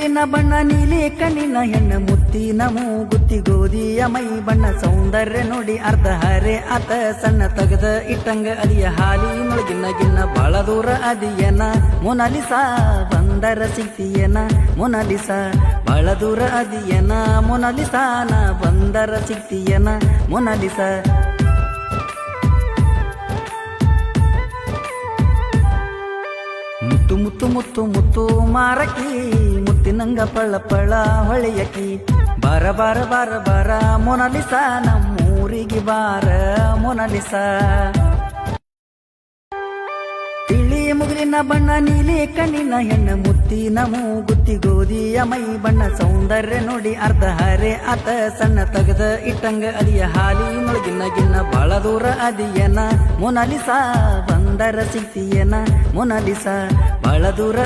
ಮುಗಿಲಿನ ಬಣ್ಣ ನೀಲಿ ಕಣ್ಣಿನ ಹೆಣ್ಣ ಮುತ್ತಿನ ಮೂಗುತ್ತಿ ಗೋಧಿಯ ಮೈ ಬಣ್ಣ ಸೌಂದರ್ಯ ನೋಡಿ ಅರ್ಧ ಹರೆ ಆತ ಸಣ್ಣ ತಗದ ಇಟ್ಟಂಗ ಅದಿಯ ಹಾಲಿನೊಳಗಿನ ಗಿನ್ನ ಬಾಳ ದೂರ ಅದಿಯನ ಮೊನಾಲಿಸಾ ಬಂದರ ಸಿಗ್ತಿಯನ ಮೊನಾಲಿಸಾ ಬಾಳ ದೂರ ಅದಿಯನ ಮೊನಾಲಿಸಾನ ಬಂದರ ಸಿಗ್ತಿಯನ ಮೊನಾಲಿಸಾ ಮುತ್ತು ಮುತ್ತು ಮುತ್ತು ಮುತ್ತು ಮಾರಕಿ ಮುತ್ತಿನಂಗ ಪಳ ಪಳ ಹೊಳೆಯಕಿ ಬಾರ ಬಾರ ಬಾರ ಬಾರ ಮೊನಾಲಿಸಾ ನಮ್ಮೂರಿಗೆ ಬಾರ ಮೊನಾಲಿಸಾ ತಿಳಿ ಮುಗಿಲಿನ ಬಣ್ಣ ನೀಲಿ ಕಣ್ಣಿನ ಹೆಣ್ಣ ಮುತ್ತಿನ ಮೂಗುತ್ತಿ ಗೋಧಿಯ ಮೈ ಬಣ್ಣ ಸೌಂದರ್ಯ ನೋಡಿ ಅರ್ಧ ಹರೆ ಆತ ಸಣ್ಣ ತಗದ ಇಟ್ಟಂಗ ಅದಿಯ ಹಾಲಿನೊಳಗಿನ ಗಿನ್ನ ಬಾಳ ದೂರ ಅದಿಯನ ಮೊನಾಲಿಸಾ ಬಂದರ ಸಿಗ್ತಿಯನ ಮೊನಾಲಿಸಾ ಬಾಳ ದೂರ